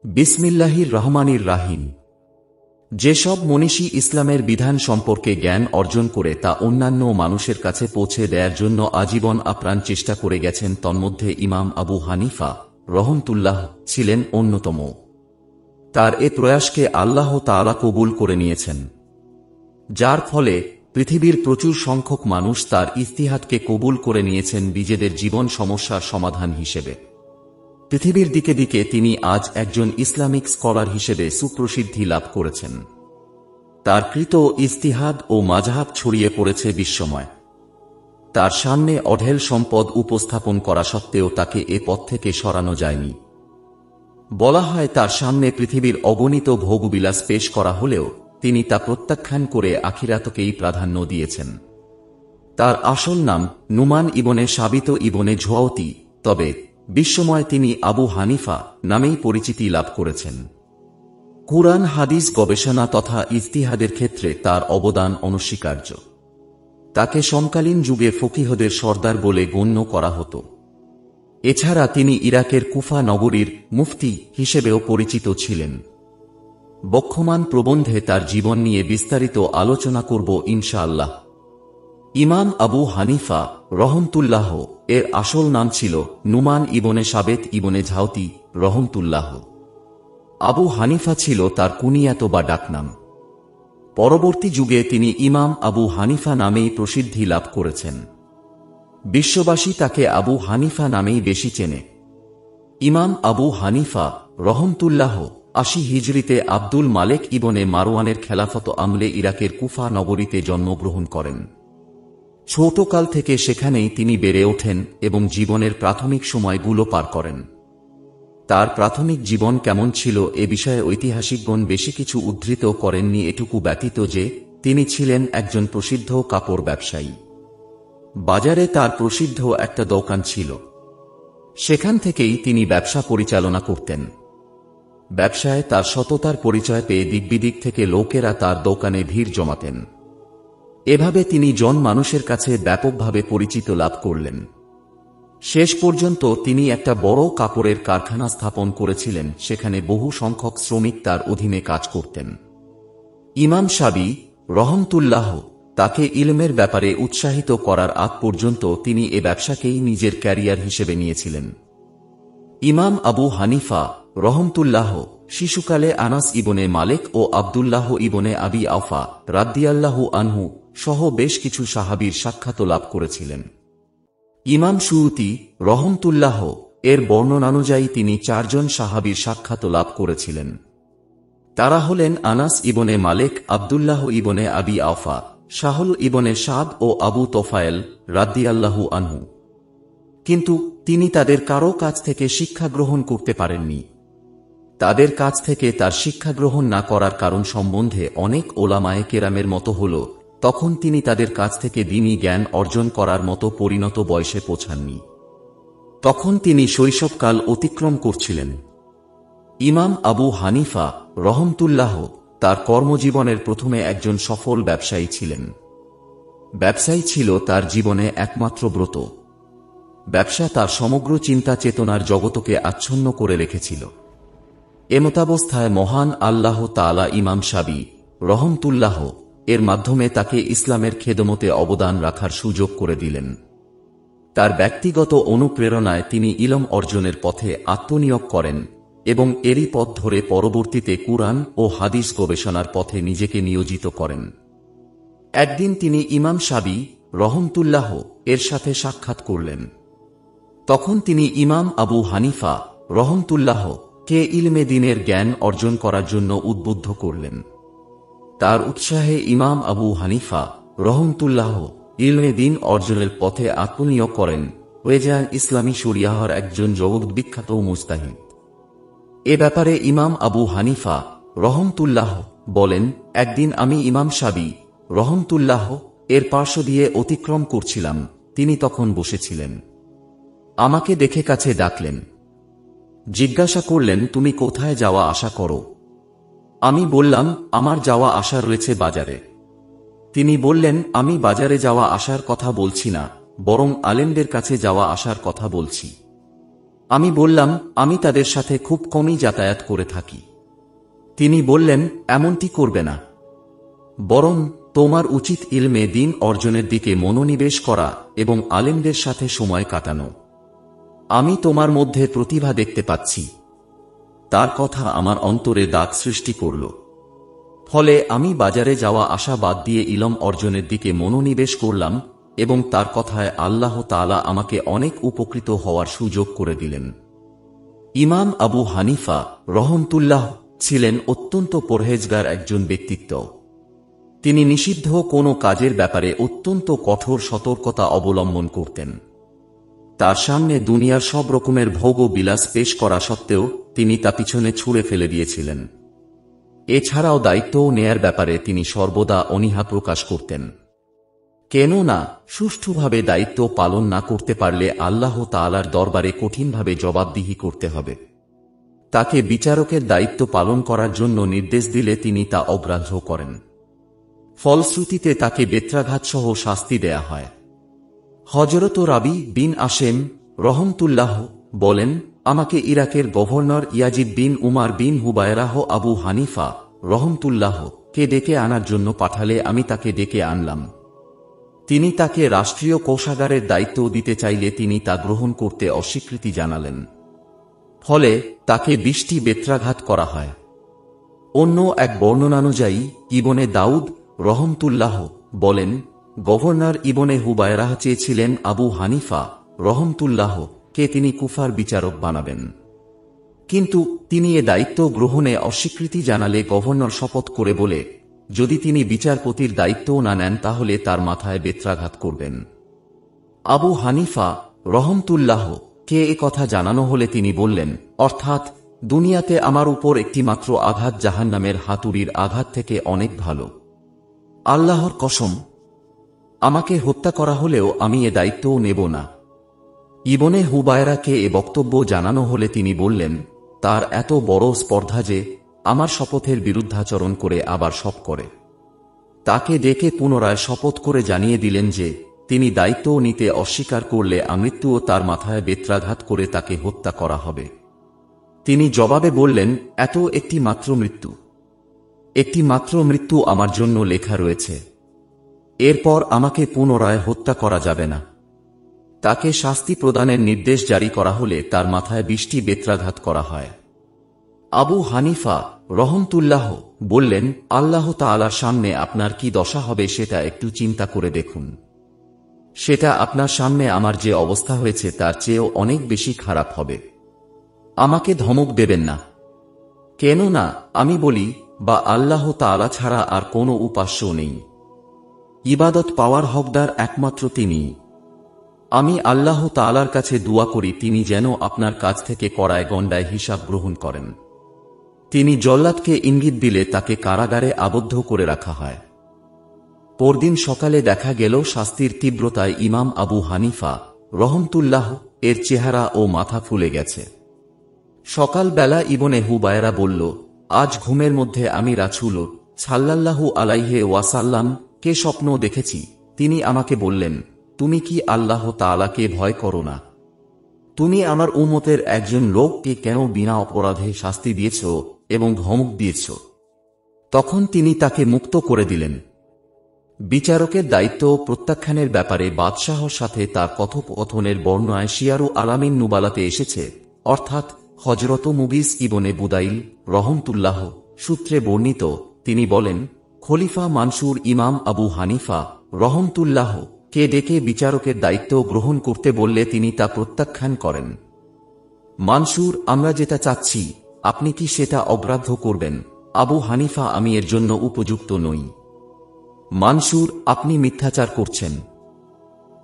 বিসমিল্লাহির রহমানির রাহিম। যেসব মনীষী ইসলামের বিধান সম্পর্কে জ্ঞান অর্জন করে তা অন্যান্য মানুষের কাছে পৌঁছে দেওয়ার জন্য আজীবন আপ্রাণ চেষ্টা করে গেছেন, তন্মধ্যে ইমাম আবু হানিফা রহমতুল্লাহ ছিলেন অন্যতম। তার এ প্রয়াসকে আল্লাহ তাআলা কবুল করে নিয়েছেন, যার ফলে পৃথিবীর প্রচুর সংখ্যক মানুষ তার ইজতিহাদকে কবুল করে নিয়েছেন নিজেদের জীবন সমস্যার সমাধান হিসেবে। পৃথিবীর দিকে দিকে তিনি আজ একজন ইসলামিক স্কলার হিসেবে সুপ্রসিদ্ধি লাভ করেছেন। তার কৃত ইজতিহাদ ও মাযহাব ছড়িয়ে পড়েছে বিশ্বময়। তার সামনে অঢেল সম্পদ উপস্থাপন করা সত্ত্বেও তাকে এ পথ থেকে সরানো যায়নি। বলা হয়, তার সামনে পৃথিবীর অগণিত ভোগবিলাস পেশ করা হলেও তিনি তা প্রত্যাখ্যান করে আখিরাতকেই প্রাধান্য দিয়েছেন। তার আসল নাম নুমান ইবনে সাবিত ইবনে ঝুয়াওতি, তবে বিশ্বময় তিনি আবু হানিফা নামেই পরিচিতি লাভ করেছেন। কুরআন হাদিস গবেষণা তথা ইজতিহাদের ক্ষেত্রে তার অবদান অনস্বীকার্য। তাকে সমকালীন যুগে ফকিহদের সর্দার বলে গণ্য করা হতো। এছাড়া তিনি ইরাকের কুফা নগরীর মুফতি হিসেবেও পরিচিত ছিলেন। বক্ষমান প্রবন্ধে তার জীবন নিয়ে বিস্তারিত আলোচনা করব ইনশাআল্লাহ। ইমাম আবু হানিফা রহমতুল্লাহ এর আসল নাম ছিল নুমান ইবনে সাবেত ইবনে ঝাওতি রহমতুল্লাহ। আবু হানিফা ছিল তার কুনিয়াত বা ডাকনাম। পরবর্তী যুগে তিনি ইমাম আবু হানিফা নামেই প্রসিদ্ধি লাভ করেছেন। বিশ্ববাসী তাকে আবু হানিফা নামেই বেশি চেনে। ইমাম আবু হানিফা রহমতুল্লাহ ৮০ হিজরিতে আব্দুল মালেক ইবনে মারওয়ানের খেলাফত আমলে ইরাকের কুফা নগরীতে জন্মগ্রহণ করেন। ছোটকাল থেকে সেখানেই তিনি বেড়ে ওঠেন এবং জীবনের প্রাথমিক সময়গুলো পার করেন। তার প্রাথমিক জীবন কেমন ছিল এ বিষয়ে ঐতিহাসিকগণ বেশি কিছু উদ্ধৃত করেননি, এটুকু ব্যতীত যে তিনি ছিলেন একজন প্রসিদ্ধ কাপড় ব্যবসায়ী। বাজারে তার প্রসিদ্ধ একটা দোকান ছিল, সেখান থেকেই তিনি ব্যবসা পরিচালনা করতেন। ব্যবসায় তার সততার পরিচয় পেয়ে দিকবিদিক থেকে লোকেরা তার দোকানে ভিড় জমাতেন। এভাবে তিনি জন মানুষের কাছে ব্যাপকভাবে পরিচিত লাভ করলেন। শেষ পর্যন্ত তিনি একটা বড় কাপড়ের কারখানা স্থাপন করেছিলেন, সেখানে বহু সংখ্যক শ্রমিক তার অধীনে কাজ করতেন। ইমাম শাবি রহমতুল্লাহ তাকে ইলমের ব্যাপারে উৎসাহিত করার আগ পর্যন্ত তিনি এ ব্যবসাকেই নিজের ক্যারিয়ার হিসেবে নিয়েছিলেন। ইমাম আবু হানিফা রহমতুল্লাহ শিশুকালে আনাস ইবনে মালেক ও আব্দুল্লাহ ইবনে আবি আওফা রাদিয়াল্লাহু আনহু সহ বেশ কিছু সাহাবীর সাক্ষাৎ লাভ করেছিলেন। ইমাম সুয়ুতি রহমতুল্লাহ এর বর্ণনানুযায়ী তিনি ৪ জন সাহাবীর সাক্ষাৎ লাভ করেছিলেন। তারা হলেন আনাস ইবনে মালেক, আব্দুল্লাহ ইবনে আবি আওফা, সাহল ইবনে সাদ ও আবু তোফায়েল রাদিয়াল্লাহু আনহু। কিন্তু তিনি তাদের কারো কাছ থেকে শিক্ষা গ্রহণ করতে পারেননি। তাদের কাছ থেকে তার শিক্ষা গ্রহণ না করার কারণ সম্বন্ধে অনেক ওলামায়ে কেরামের মতো হল, তখন তিনি তাদের কাছ থেকে দ্বীনি জ্ঞান অর্জন করার মতো পরিণত বয়সে পৌঁছাননি। তখন তিনি শৈশবকাল অতিক্রম করছিলেন। ইমাম আবু হানিফা রহমতুল্লাহ তার কর্মজীবনের প্রথমে একজন সফল ব্যবসায়ী ছিলেন। ব্যবসায়ী ছিল তার জীবনে একমাত্র ব্রত। ব্যবসা তার সমগ্র চিন্তা চেতনার জগতকে আচ্ছন্ন করে রেখেছিল। এমতাবস্থায় মহান আল্লাহ তাআলা ইমাম শাবি রহমতুল্লাহ এর মাধ্যমে তাকে ইসলামের খেদমতে অবদান রাখার সুযোগ করে দিলেন। তার ব্যক্তিগত অনুপ্রেরণায় তিনি ইলম অর্জনের পথে আত্মনিয়োগ করেন এবং এরই পথ ধরে পরবর্তীতে কুরআন ও হাদিস গবেষণার পথে নিজেকে নিয়োজিত করেন। একদিন তিনি ইমাম শাবি রহমতুল্লাহ এর সাথে সাক্ষাৎ করলেন। তখন তিনি ইমাম আবু হানিফা রহমতুল্লাহ কে ইলমে দ্বীনের জ্ঞান অর্জন করার জন্য উদ্বুদ্ধ করলেন। তার উৎসাহে ইমাম আবু হানিফা রহমতুল্লাহ ইলমে দ্বীন অর্জনের পথে আত্মনিয়োগ করেন, হয়ে যান ইসলামী শরিয়াহর একজন জগৎবিখ্যাত মুজতাহিদ। এ ব্যাপারে ইমাম আবু হানিফা রহমতুল্লাহ বলেন, একদিন আমি ইমাম শাবি রহমতুল্লাহ এর পার্শ্ব দিয়ে অতিক্রম করছিলাম, তিনি তখন বসেছিলেন। আমাকে দেখে কাছে ডাকলেন, জিজ্ঞাসা করলেন, তুমি কোথায় যাওয়া আসা করো? আমি বললাম, আমার যাওয়া আসা রয়েছে বাজারে। তিনি বললেন, আমি বাজারে যাওয়া আসার কথা বলছি না, বরং আলেমদের কাছে যাওয়া আসার কথা বলছি। আমি বললাম, আমি তাদের সাথে খুব কমই যাতায়াত করে থাকি। তিনি বললেন, এমনটি করবে না, বরং তোমার উচিত ইলমে দ্বীন অর্জনের দিকে মনোনিবেশ করা এবং আলেমদের সাথে সময় কাটানো। আমি তোমার মধ্যে প্রতিভা দেখতে পাচ্ছি। তার কথা আমার অন্তরে দাগ সৃষ্টি করল। ফলে আমি বাজারে যাওয়া আসা বাদ দিয়ে ইলম অর্জনের দিকে মনোনিবেশ করলাম এবং তার কথায় আল্লাহ তাআলা আমাকে অনেক উপকৃত হওয়ার সুযোগ করে দিলেন। ইমাম আবু হানিফা রহমতুল্লাহ ছিলেন অত্যন্ত পরহেজগার একজন ব্যক্তিত্ব। তিনি নিষিদ্ধ কোনো কাজের ব্যাপারে অত্যন্ত কঠোর সতর্কতা অবলম্বন করতেন। তার সামনে দুনিয়ার সব রকমের ভোগ ও বিলাস পেশ করা সত্ত্বেও তিনি তা পিছনে ছুঁড়ে ফেলে দিয়েছিলেন। এছাড়াও দায়িত্ব নেয়ার ব্যাপারে তিনি সর্বদা অনীহা প্রকাশ করতেন। কেননা সুষ্ঠুভাবে দায়িত্ব পালন না করতে পারলে আল্লাহ তাআলার দরবারে কঠিনভাবে জবাবদিহি করতে হবে। তাকে বিচারকের দায়িত্ব পালন করার জন্য নির্দেশ দিলে তিনি তা অগ্রাহ্য করেন। ফলশ্রুতিতে তাকে বেত্রাঘাতসহ শাস্তি দেয়া হয়। হযরত রাবি বিন আসেম রহমতুল্লাহ বলেন, আমাকে ইরাকের গভর্নর ইয়াজিদ বিন উমার বিন হুবায়রাহ আবু হানিফা রহমতুল্লাহ কে ডেকে আনার জন্য পাঠালে আমি তাকে ডেকে আনলাম। তিনি তাকে রাষ্ট্রীয় কোষাগারের দায়িত্ব দিতে চাইলে তিনি তা গ্রহণ করতে অস্বীকৃতি জানালেন। ফলে তাকে 20টি বেত্রাঘাত করা হয়। অন্য এক বর্ণনানুযায়ী ইবনে দাউদ রহমতুল্লাহ বলেন, গভর্নর ইবনে হুবায়রাহ চেয়েছিলেন আবু হানিফা রহমতুল্লাহ কে তিনি কুফার বিচারক বানাবেন, কিন্তু তিনি এ দায়িত্ব গ্রহণে অস্বীকৃতি জানালে গভর্নর শপথ করে বলে, যদি তিনি বিচারপতির দায়িত্বও না নেন তাহলে তার মাথায় বেত্রাঘাত করবেন। আবু হানিফা রহমতুল্লাহ কে এ কথা জানানো হলে তিনি বললেন, অর্থাৎ দুনিয়াতে আমার উপর একটি মাত্র আঘাত জাহান্নামের হাতুড়ির আঘাত থেকে অনেক ভালো। আল্লাহর কসম, আমাকে হত্যা করা হলেও আমি এ দায়িত্বও নেব না। ইবনে হুবায়রাকে এ বক্তব্য জানানো হলে তিনি বললেন, তার এত বড় স্পর্ধা যে আমার শপথের বিরুদ্ধাচরণ করে আবার শপ করে। তাকে ডেকে পুনরায় শপথ করে জানিয়ে দিলেন যে তিনি দায়িত্বও নিতে অস্বীকার করলে আমৃত্যুও তার মাথায় বেত্রাঘাত করে তাকে হত্যা করা হবে। তিনি জবাবে বললেন, এত একটি মাত্র মৃত্যু, একটি মাত্র মৃত্যু আমার জন্য লেখা রয়েছে। এরপর আমাকে পুনরায় হত্যা করা যাবে না। তাকে শাস্তি প্রদানের নির্দেশ জারি করা হলে তার মাথায় 20টি বেত্রাঘাত করা হয়। আবু হানিফা রহমতুল্লাহ বললেন, আল্লাহ তাআলার সামনে আপনার কি দশা হবে সেটা একটু চিন্তা করে দেখুন। সেটা আপনার সামনে আমার যে অবস্থা হয়েছে তার চেয়েও অনেক বেশি খারাপ হবে। আমাকে ধমক দেবেন না, কেননা আমি বলি বা আল্লাহ তাআলা ছাড়া আর কোনো উপাস্য নেই। ইবাদত পাওয়ার হকদার একমাত্র তিনিই। আমি আল্লাহ তাআলার কাছে দোয়া করি তিনি যেন আপনার কাছ থেকে করায় গণ্ডায় হিসাব গ্রহণ করেন। তিনি জল্লাদকে ইঙ্গিত দিলে তাকে কারাগারে আবদ্ধ করে রাখা হয়। পরদিন সকালে দেখা গেল শাস্তির তীব্রতায় ইমাম আবু হানিফা রহমতুল্লাহ এর চেহারা ও মাথা ফুলে গেছে। সকালবেলা ইবনে হুবায়রা বলল, আজ ঘুমের মধ্যে আমি রাসূল সাল্লাল্লাহু আলাইহি ওয়াসাল্লাম কে স্বপ্ন দেখেছি। তিনি আমাকে বললেন, তুমি কি আল্লাহ তাআলাকে ভয় করো না? তুমি আমার উম্মতের একজন লোককে কেন বিনা অপরাধে শাস্তি দিয়েছ এবং ধমক দিয়েছ? তখন তিনি তাকে মুক্ত করে দিলেন। বিচারকের দায়িত্ব প্রত্যাখ্যানের ব্যাপারে বাদশাহর সাথে তার কথোপকথনের বর্ণনায় শিয়ারু আলামিন নুবালাতে এসেছে, অর্থাৎ হযরত মুগিস ইবনে বুদাইল রহমতুল্লাহ সূত্রে বর্ণিত। তিনি বলেন, খলিফা মানসুর ইমাম আবু হানিফা রহমতুল্লাহ কে ডেকে বিচারকের দায়িত্ব গ্রহণ করতে বললে তিনি তা প্রত্যাখ্যান করেন। মানসুর, আমরা যেটা চাচ্ছি আপনি কি সেটা অগ্রাহ্য করবেন? আবু হানিফা, আমি এর জন্য উপযুক্ত নই। মানসুর, আপনি মিথ্যাচার করছেন।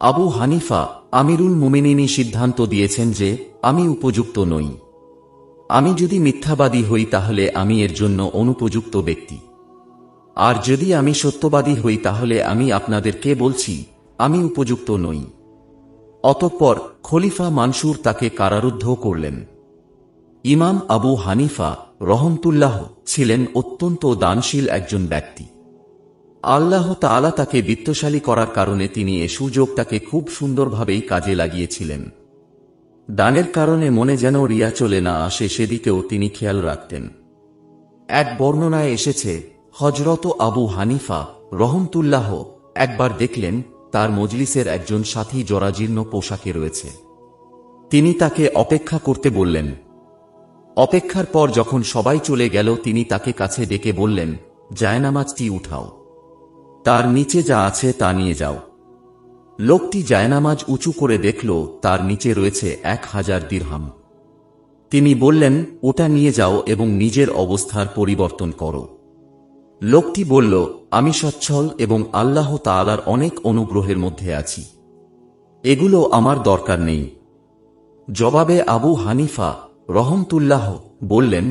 আবু হানিফা, আমিরুল মুমিনিনই সিদ্ধান্ত দিয়েছেন যে আমি উপযুক্ত নই। আমি যদি মিথ্যাবাদী হই তাহলে আমি এর জন্য অনুপযুক্ত ব্যক্তি, আর যদি আমি সত্যবাদী হই তাহলে আমি আপনাদেরকে বলছি আমি উপযুক্ত নই। অতঃপর খলিফা মানসুর তাকে কারারুদ্ধ করলেন। ইমাম আবু হানিফা রহমতুল্লাহ ছিলেন অত্যন্ত দানশীল একজন ব্যক্তি। আল্লাহ তাআলা তাকে বিত্তশালী করার কারণে তিনি এ সুযোগটাকে খুব সুন্দরভাবেই কাজে লাগিয়েছিলেন। দানের কারণে মনে যেন রিয়া চলে না আসে সেদিকেও তিনি খেয়াল রাখতেন। এক বর্ণনায় এসেছে, হযরত আবু হানিফা রহমতুল্লাহ একবার দেখলেন তার মজলিসের একজন সাথী জরাজীর্ণ পোশাকে রয়েছে। তিনি তাকে অপেক্ষা করতে বললেন। অপেক্ষার পর যখন সবাই চলে গেল তিনি তাকে কাছে ডেকে বললেন, জায়নামাজটি উঠাও, তার নিচে যা আছে তা নিয়ে যাও। লোকটি জায়নামাজ উঁচু করে দেখল তার নিচে রয়েছে 1000 দিরহাম। তিনি বললেন, ওটা নিয়ে যাও এবং নিজের অবস্থার পরিবর্তন করো। লোকটি বলল, আমি সচ্ছল এবং আল্লাহ তাআলার অনেক অনুগ্রহের মধ্যে আছি, এগুলো আমার দরকার নেই। জবাবে আবু হানিফা রহমতুল্লাহ বললেন,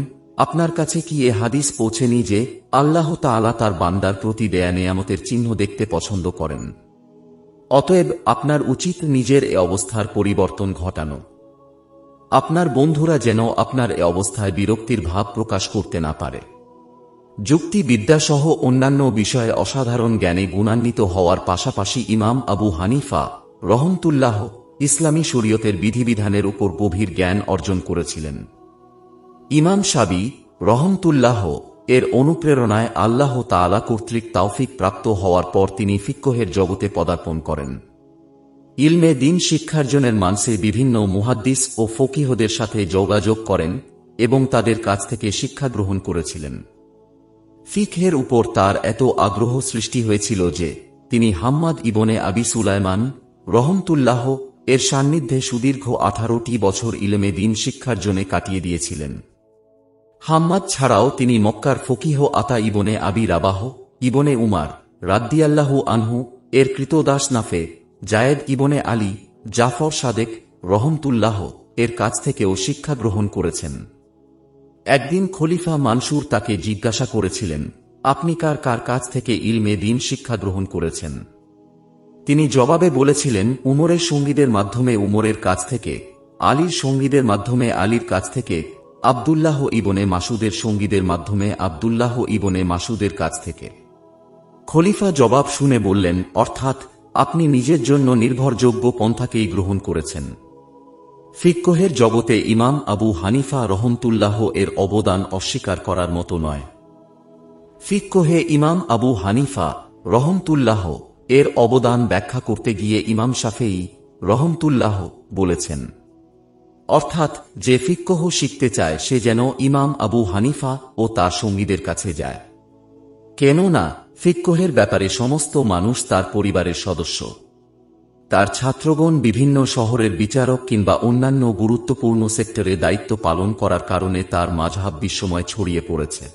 আপনার কাছে কি এ হাদিস পৌঁছেনি যে আল্লাহ তাআলা তার বান্দার প্রতি দেয়া নেয়ামতের চিহ্ন দেখতে পছন্দ করেন? অতএব আপনার উচিত নিজের এ অবস্থার পরিবর্তন ঘটানো। আপনার বন্ধুরা যেন আপনার এ অবস্থায় বিরক্তির ভাব প্রকাশ করতে না পারে। যুক্তিবিদ্যাসহ অন্যান্য বিষয়ে অসাধারণ জ্ঞানে গুণান্বিত হওয়ার পাশাপাশি ইমাম আবু হানিফা রহমতুল্লাহ ইসলামী শরীয়তের বিধিবিধানের উপর গভীর জ্ঞান অর্জন করেছিলেন। ইমাম শাবি রহমতুল্লাহ এর অনুপ্রেরণায় আল্লাহ তাআলা কর্তৃক তাওফিক প্রাপ্ত হওয়ার পর তিনি ফিকহের জগতে পদার্পণ করেন। ইলমে দ্বীন শিক্ষার্জনের মানসে বিভিন্ন মুহাদ্দিস ও ফকিহদের সাথে যোগাযোগ করেন এবং তাদের কাছ থেকে শিক্ষা গ্রহণ করেছিলেন। ফিকহের উপর তার এত আগ্রহ সৃষ্টি হয়েছিল যে তিনি হাম্মাদ ইবনে আবি সুলাইমান রহমতুল্লাহ এর সান্নিধ্যে সুদীর্ঘ 18টি বছর ইলমে দ্বীন শিক্ষার্জনে কাটিয়ে দিয়েছিলেন। হাম্মাদ ছাড়াও তিনি মক্কার ফকিহ আতা ইবনে আবি রাবাহ ইবনে উমার রাদিয়াল্লাহু আনহু এর কৃতদাস নাফে, জায়েদ ইবনে আলী, জাফর সাদেক রহমতুল্লাহ এর কাছ থেকেও শিক্ষা গ্রহণ করেছেন। একদিন খলিফা মানসুর তাকে জিজ্ঞাসা করেছিলেন, আপনি কার কার কাছ থেকে ইলমে দ্বীন শিক্ষা গ্রহণ করেছেন? তিনি জবাবে বলেছিলেন, উমরের সঙ্গীদের মাধ্যমে উমরের কাছ থেকে, আলীর সঙ্গীদের মাধ্যমে আলীর কাছ থেকে, আব্দুল্লাহ ইবনে মাসুদের সঙ্গীদের মাধ্যমে আব্দুল্লাহ ইবনে মাসুদের কাছ থেকে। খলিফা জবাব শুনে বললেন, অর্থাৎ আপনি নিজের জন্য নির্ভরযোগ্য পন্থাকেই গ্রহণ করেছেন। ফিকহের জগতে ইমাম আবু হানিফা রহমতুল্লাহ এর অবদান অস্বীকার করার মতো নয়। ফিকহে ইমাম আবু হানিফা রহমতুল্লাহ এর অবদান ব্যাখ্যা করতে গিয়ে ইমাম শাফেঈ রহমতুল্লাহ বলেছেন, অর্থাৎ যে ফিকহ শিখতে চায় সে যেন ইমাম আবু হানিফা ও তার সঙ্গীদের কাছে যায়। কেননা ফিকহের ব্যাপারে সমস্ত মানুষ তার পরিবারের সদস্য। তার ছাত্রগণ বিভিন্ন শহরের বিচারক কিংবা অন্যান্য গুরুত্বপূর্ণ সেক্টরে দায়িত্ব পালন করার কারণে তার মাযহাব বিশ্বময় ছড়িয়ে পড়েছে।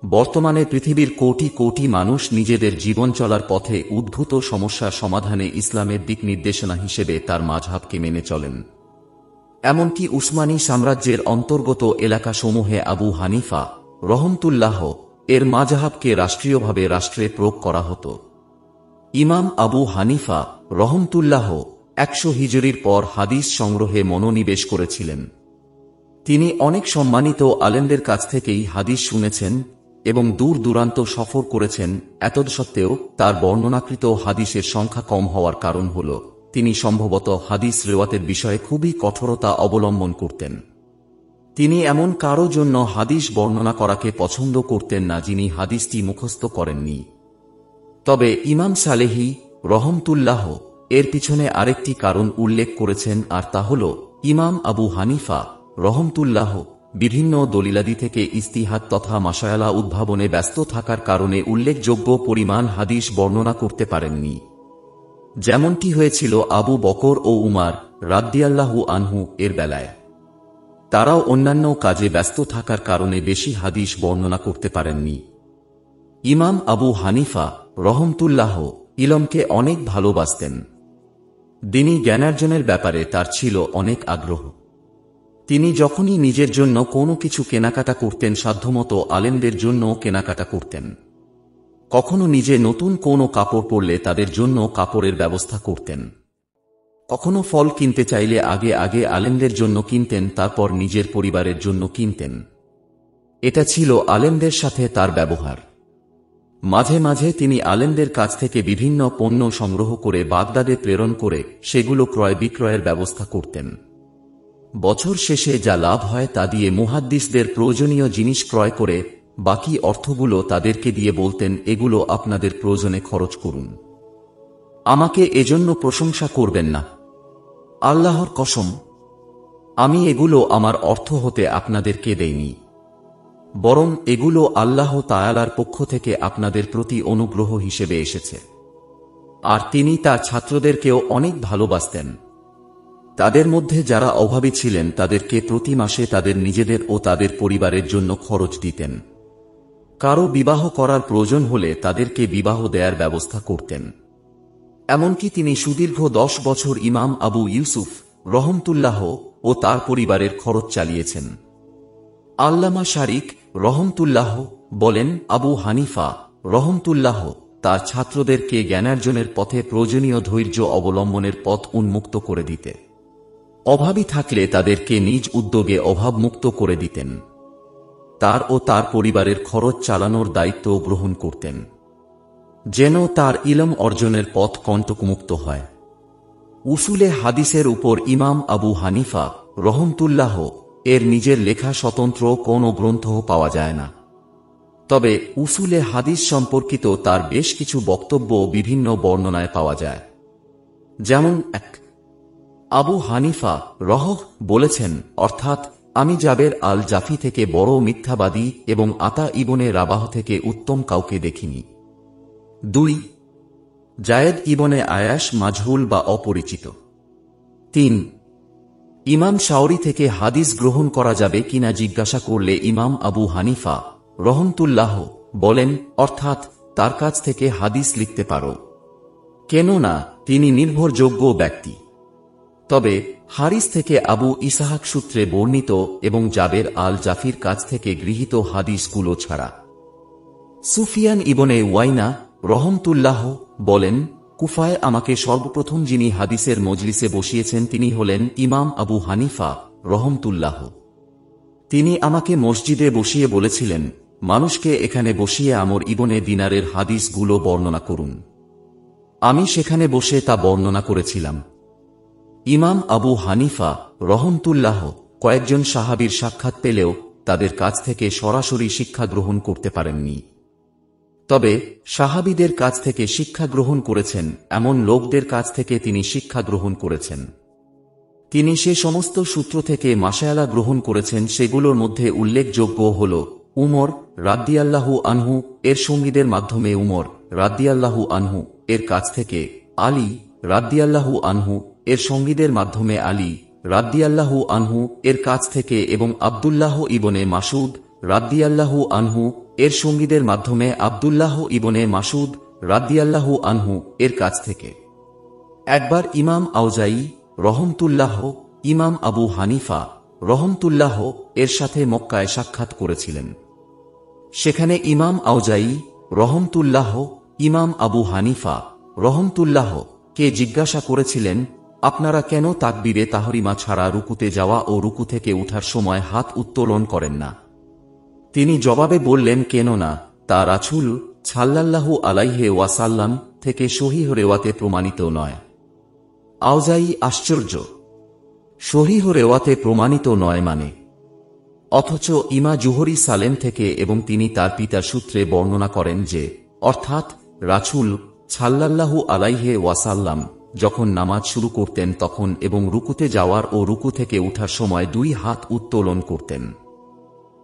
বর্তমানে পৃথিবীর কোটি কোটি মানুষ নিজেদের জীবন চলার পথে উদ্ভূত সমস্যার সমাধানে ইসলামের দিক নির্দেশনা হিসেবে তার মাযহাবকে মেনে চলেন। এমনকি উসমানী সাম্রাজ্যের অন্তর্গত এলাকাসমূহে আবু হানিফা রহমতুল্লাহ এর মাযহাবকে রাষ্ট্রীয়ভাবে রাষ্ট্রে প্রয়োগ করা হতো। ইমাম আবু হানিফা রহমতুল্লাহ 100 হিজরির পর হাদিস সংগ্রহে মনোনিবেশ করেছিলেন। তিনি অনেক সম্মানিত আলেমদের কাছ থেকেই হাদিস শুনেছেন এবং দূর দূরান্ত সফর করেছেন। এতদসত্ত্বেও তার বর্ণনাকৃত হাদিসের সংখ্যা কম হওয়ার কারণ হল তিনি সম্ভবত হাদিস রেওয়াতের বিষয়ে খুবই কঠোরতা অবলম্বন করতেন। তিনি এমন কারো জন্য হাদিস বর্ণনা করাকে পছন্দ করতেন না যিনি হাদিসটি মুখস্থ করেননি। তবে ইমাম সালেহী রহমতুল্লাহ এর পিছনে আরেকটি কারণ উল্লেখ করেছেন, আর তা হল ইমাম আবু হানিফা রহমতুল্লাহ বিভিন্ন দলিলাদি থেকে ইস্তিহাদ তথা মাসায়ালা উদ্ভাবনে ব্যস্ত থাকার কারণে উল্লেখযোগ্য পরিমাণ হাদিস বর্ণনা করতে পারেননি। যেমনটি হয়েছিল আবু বকর ও উমার রাদিয়াল্লাহু আনহু এর বেলায়। তারাও অন্যান্য কাজে ব্যস্ত থাকার কারণে বেশি হাদিস বর্ণনা করতে পারেননি। ইমাম আবু হানিফা রহমতুল্লাহ ইলমকে অনেক ভালোবাসতেন। দ্বীনী জ্ঞানার্জনের ব্যাপারে তার ছিল অনেক আগ্রহ। তিনি যখনই নিজের জন্য কোনো কিছু কেনাকাটা করতেন সাধ্যমতো আলেমদের জন্যও কেনাকাটা করতেন। কখনো নিজে নতুন কোনো কাপড় পরলে তাদের জন্য কাপড়ের ব্যবস্থা করতেন। কখনো ফল কিনতে চাইলে আগে আগে আলেমদের জন্য কিনতেন, তারপর নিজের পরিবারের জন্য কিনতেন। এটা ছিল আলেমদের সাথে তার ব্যবহার। মাঝে মাঝে তিনি আলেমদের কাছ থেকে বিভিন্ন পণ্য সংগ্রহ করে বাগদাদে প্রেরণ করে সেগুলো ক্রয় বিক্রয়ের ব্যবস্থা করতেন। বছর শেষে যা লাভ হয় তা দিয়ে মুহাদ্দিসদের প্রয়োজনীয় জিনিস ক্রয় করে বাকি অর্থগুলো তাদেরকে দিয়ে বলতেন, এগুলো আপনাদের প্রয়োজনে খরচ করুন, আমাকে এজন্য প্রশংসা করবেন না। আল্লাহর কসম, আমি এগুলো আমার অর্থ হতে আপনাদেরকে দেইনি, বরং এগুলো আল্লাহ তাআলার পক্ষ থেকে আপনাদের প্রতি অনুগ্রহ হিসেবে এসেছে। আর তিনি তার ছাত্রদেরকেও অনেক ভালোবাসতেন। তাদের মধ্যে যারা অভাবী ছিলেন তাদেরকে প্রতি মাসে তাদের নিজেদের ও তাদের পরিবারের জন্য খরচ দিতেন। কারো বিবাহ করার প্রয়োজন হলে তাদেরকে বিবাহ দেয়ার ব্যবস্থা করতেন। এমনকি তিনি সুদীর্ঘ 10 বছর ইমাম আবু ইউসুফ রহমতুল্লাহ ও তার পরিবারের খরচ চালিয়েছেন। আল্লামা শারিক রহমতুল্লাহ বলেন, আবু হানিফা রহমতুল্লাহ তার ছাত্রদেরকে জ্ঞানার্জনের পথে প্রয়োজনীয় ধৈর্য অবলম্বনের পথ উন্মুক্ত করে দিতে, অভাবী থাকলে তাদেরকে নিজ উদ্যোগে অভাবমুক্ত করে দিতেন। তার ও তার পরিবারের খরচ চালানোর দায়িত্ব গ্রহণ করতেন, যেন তার ইলম অর্জনের পথ কণ্টকমুক্ত হয়। উসুলে হাদিসের উপর ইমাম আবু হানিফা রহমতুল্লাহ এর নিজের লেখা স্বতন্ত্র কোনো গ্রন্থ পাওয়া যায় না। তবে উসুলে হাদিস সম্পর্কিত তার বেশ কিছু বক্তব্য বিভিন্ন বর্ণনায় পাওয়া যায়। যেমন আবু হানিফা বলেছেন, অর্থাৎ আমি জাবের আল জাফি থেকে বড় মিথ্যাবাদী এবং আতা ইবনে রাবাহ থেকে উত্তম কাউকে দেখিনি। 2 জায়েদ ইবনে আয়াশ মাজহুল বা অপরিচিত। 3 ইমাম শাওরি থেকে হাদিস গ্রহণ করা যাবে কিনা জিজ্ঞাসা করলে ইমাম আবু হানিফা রহমতুল্লাহ বলেন, অর্থাৎ তার কাছ থেকে হাদিস লিখতে পারো, কেননা তিনি নির্ভরযোগ্য ব্যক্তি। তবে হারিস থেকে আবু ইসাহাক সূত্রে বর্ণিত এবং জাবের আল জাফির কাছ থেকে গৃহীত হাদিসগুলো ছাড়া। সুফিয়ান ইবনে ওয়াইনা রহমতুল্লাহ বলেন, কুফায় আমাকে সর্বপ্রথম যিনি হাদিসের মজলিসে বসিয়েছেন তিনি হলেন ইমাম আবু হানিফা রহমতুল্লাহ। তিনি আমাকে মসজিদে বসিয়ে বলেছিলেন, মানুষকে এখানে বসিয়ে আমর ইবনে দিনারের হাদিসগুলো বর্ণনা করুন। আমি সেখানে বসে তা বর্ণনা করেছিলাম। ইমাম আবু হানিফা রহমতুল্লাহ কয়েকজন সাহাবীর সাক্ষাৎ পেলেও তাদের কাছ থেকে সরাসরি শিক্ষা গ্রহণ করতে পারেননি। তবে সাহাবীদের কাছ থেকে শিক্ষা গ্রহণ করেছেন এমন লোকদের কাছ থেকে তিনি শিক্ষা গ্রহণ করেছেন। তিনি সে সমস্ত সূত্র থেকে মাশায়ালা গ্রহণ করেছেন, সেগুলোর মধ্যে উল্লেখযোগ্য হল উমর রাদিয়াল্লাহু আনহু এর সঙ্গীদের মাধ্যমে উমর রাদিয়াল্লাহু আনহু এর কাছ থেকে, আলী রাদিয়াল্লাহু আনহু এর সঙ্গীদের মাধ্যমে আলী রাদিয়াল্লাহু আনহু এর কাছ থেকে এবং আব্দুল্লাহ ইবনে মাসুদ রাদিয়াল্লাহু আনহু এর সঙ্গীদের মাধ্যমে আব্দুল্লাহ ইবনে মাসুদ রাদিয়াল্লাহু আনহু এর কাছ থেকে। একবার ইমাম আউজাই রহমতুল্লাহ ইমাম আবু হানিফা রহমতুল্লাহ এর সাথে মক্কায় সাক্ষাৎ করেছিলেন। সেখানে ইমাম আউজাই রহমতুল্লাহ ইমাম আবু হানিফা রহমতুল্লাহ কে জিজ্ঞাসা করেছিলেন, আপনারা কেন তাকবীরে তাহরিমা ছাড়া রুকুতে যাওয়া ও রুকু থেকে উঠার সময় হাত উত্তোলন করেন না? তিনি জবাবে বললেন, কেননা তা রাসূল সাল্লাল্লাহু আলাইহি ওয়াসাল্লাম থেকে সহিহ রেওয়াতে প্রমাণিত নয়। আউজাই আশ্চর্য, সহিহ রেওয়াতে প্রমাণিত নয় মানে? অথচ ইমা জুহরি সালেম থেকে এবং তিনি তার পিতার সূত্রে বর্ণনা করেন যে, অর্থাৎ রাসূল সাল্লাল্লাহু আলাইহি ওয়াসাল্লাম যখন নামাজ শুরু করতেন তখন এবং রুকুতে যাওয়ার ও রুকু থেকে উঠার সময় 2 হাত উত্তোলন করতেন।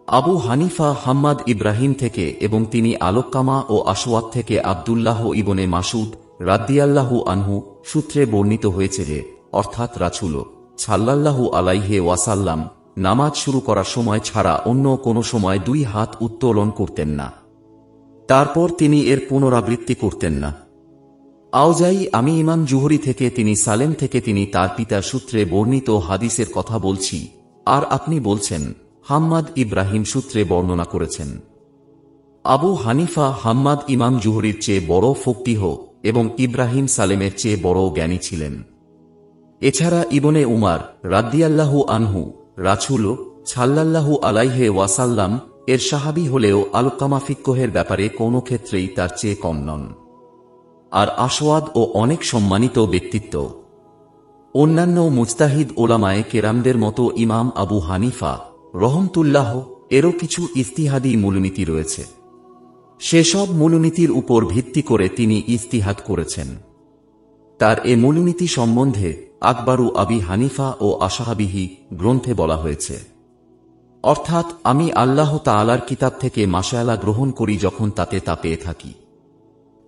আবু হানিফা হাম্মাদ ইব্রাহিম থেকে এবং তিনি আলোকামা ও আসওয়াদ থেকে আব্দুল্লাহ ইবনে মাসুদ রাদিয়াল্লাহু আনহু সূত্রে বর্ণিত হয়েছে যে, অর্থাৎ রাসূল সাল্লাল্লাহু আলাইহি ওয়াসাল্লাম নামাজ শুরু করার সময় ছাড়া অন্য কোনো সময় 2 হাত উত্তোলন করতেন না। তারপর তিনি এর পুনরাবৃত্তি করতেন না। আউজাই, আমি ইমাম জুহরি থেকে তিনি সালেম থেকে তিনি তার পিতার সূত্রে বর্ণিত হাদিসের কথা বলছি, আর আপনি বলছেন হাম্মাদ ইব্রাহিম সূত্রে বর্ণনা করেছেন। আবু হানিফা হাম্মাদ ইমাম জুহরির চেয়ে বড় ফকিহ এবং ইব্রাহিম সালেমের চেয়ে বড় জ্ঞানী ছিলেন। এছাড়া ইবনে উমার রাদিয়াল্লাহু আনহু রাসূল সাল্লাল্লাহু আলাইহি ওয়াসাল্লাম এর সাহাবী হলেও আলকামা ফিকহের ব্যাপারে কোনো ক্ষেত্রেই তার চেয়ে কম নন। আর আসওয়াদ ও অনেক সম্মানিত ব্যক্তিত্ব। অন্যান্য মুজতাহিদ ওলামায়ে কেরামদের মতো ইমাম আবু হানিফা রহমতুল্লাহ এরও কিছু ইজতিহাদি মূলনীতি রয়েছে। সেসব মূলনীতির উপর ভিত্তি করে তিনি ইজতিহাদ করেছেন। তার এ মূলনীতি সম্বন্ধে আকবারু আবি হানিফা ও আসহাবিহি গ্রন্থে বলা হয়েছে, অর্থাৎ আমি আল্লাহ তাআলার কিতাব থেকে মাসআলা গ্রহণ করি যখন তাতে তা পেয়ে থাকি।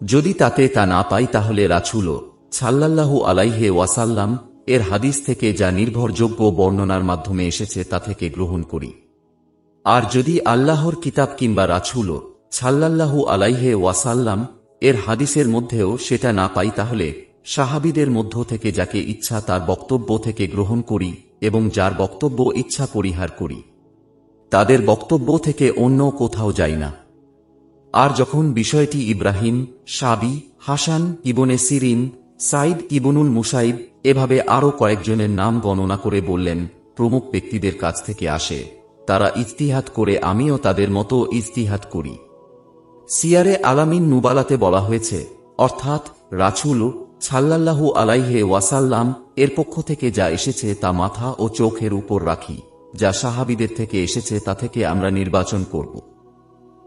যদি তাতে তা না পাই তাহলে রাসূল সাল্লাল্লাহু আলাইহি ওয়াসাল্লাম এর হাদিস থেকে যা নির্ভরযোগ্য বর্ণনার মাধ্যমে এসেছে তা থেকে গ্রহণ করি। আর যদি আল্লাহর কিতাব কিংবা রাসূল সাল্লাল্লাহু আলাইহি ওয়াসাল্লাম এর হাদিসের মধ্যেও সেটা না পাই তাহলে সাহাবীদের মধ্য থেকে যাকে ইচ্ছা তার বক্তব্য থেকে গ্রহণ করি এবং যার বক্তব্য ইচ্ছা পরিহার করি। তাদের বক্তব্য থেকে অন্য কোথাও যাই না। আর যখন বিষয়টি ইব্রাহিম, শাবি, হাসান ইবনে সিরিন, সাইদ ইবনুল মুসাইব এভাবে আরও কয়েকজনের নাম গণনা করে বললেন প্রমুখ ব্যক্তিদের কাছ থেকে আসে, তারা ইজতিহাদ করে আমিও তাদের মতো ইজতিহাদ করি। সিয়ারে আলামিন নুবালাতে বলা হয়েছে, অর্থাৎ রাসূল সাল্লাল্লাহু আলাইহি ওয়াসাল্লাম এর পক্ষ থেকে যা এসেছে তা মাথা ও চোখের উপর রাখি, যা সাহাবীদের থেকে এসেছে তা থেকে আমরা নির্বাচন করব।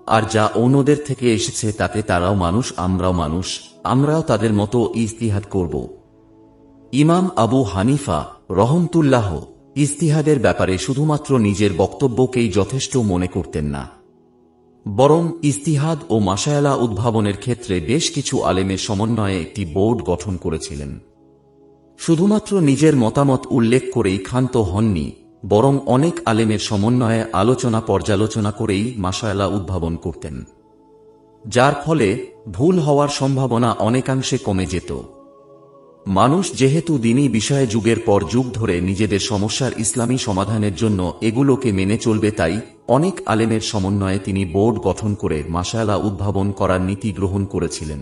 আর যা অন্যদের থেকে এসেছে তাতে তারাও মানুষ আমরাও মানুষ, আমরাও তাদের মতো ইজতিহাদ করব। ইমাম আবু হানিফা রহমতুল্লাহ ইজতিহাদের ব্যাপারে শুধুমাত্র নিজের বক্তব্যকেই যথেষ্ট মনে করতেন না, বরং ইজতিহাদ ও মাসায়ালা উদ্ভাবনের ক্ষেত্রে বেশ কিছু আলেমের সমন্বয়ে একটি বোর্ড গঠন করেছিলেন। শুধুমাত্র নিজের মতামত উল্লেখ করেই ক্ষান্ত হননি, বরং অনেক আলেমের সমন্বয়ে আলোচনা পর্যালোচনা করেই মাসায়ালা উদ্ভাবন করতেন, যার ফলে ভুল হওয়ার সম্ভাবনা অনেকাংশে কমে যেত। মানুষ যেহেতু দ্বীনি বিষয়ে যুগের পর যুগ ধরে নিজেদের সমস্যার ইসলামী সমাধানের জন্য এগুলোকে মেনে চলবে, তাই অনেক আলেমের সমন্বয়ে তিনি বোর্ড গঠন করে মাসায়ালা উদ্ভাবন করার নীতি গ্রহণ করেছিলেন।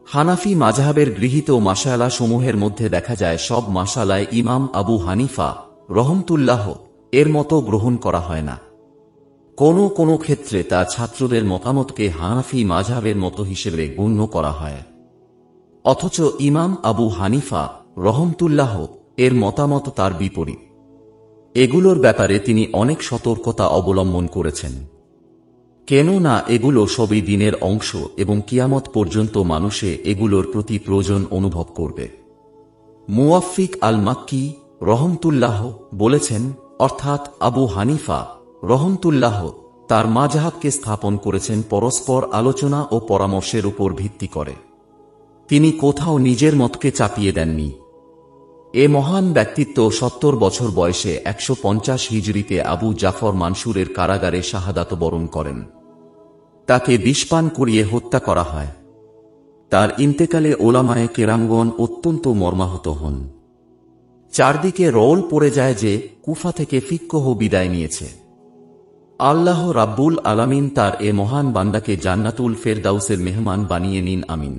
হানাফি মাযহাবের গৃহীত মাসায়ালা সমূহের মধ্যে দেখা যায় সব মাসালায় ইমাম আবু হানিফা রহমতুল্লাহ এর মতো গ্রহণ করা হয় না। কোনো কোনো ক্ষেত্রে তা ছাত্রদের মতামতকে হানাফি মাযহাবের মতো হিসেবে গণ্য করা হয়, অথচ ইমাম আবু হানিফা রহমতুল্লাহ এর মতামত তার বিপরীত। এগুলোর ব্যাপারে তিনি অনেক সতর্কতা অবলম্বন করেছেন, কেননা এগুলো সবই দ্বীনের অংশ এবং কিয়ামত পর্যন্ত মানুষে এগুলোর প্রতি প্রয়োজন অনুভব করবে। মুওয়াফফিক আল মাক্কি রহমতুল্লাহ বলেছেন, অর্থাৎ আবু হানিফা রহমতুল্লাহ তার মাযহাবকে স্থাপন করেছেন পরস্পর আলোচনা ও পরামর্শের উপর ভিত্তি করে। তিনি কোথাও নিজের মতকে চাপিয়ে দেননি। এ মহান ব্যক্তিত্ব ৭০ বছর বয়সে ১৫০ হিজরিতে আবু জাফর মানসুরের কারাগারে শাহাদাত বরণ করেন। তাকে বিষপান করিয়ে হত্যা করা হয়। তার ইন্তেকালে ওলামায়ে কেরামগণ অত্যন্ত মর্মাহত হন। চারদিকে রওল পড়ে যায় যে কুফা থেকে ফিকহ বিদায় নিয়েছে। আল্লাহ রাব্বুল আলামিন তার এ মহান বান্দাকে জান্নাতুল ফেরদাউসের মেহমান বানিয়ে নিন, আমিন।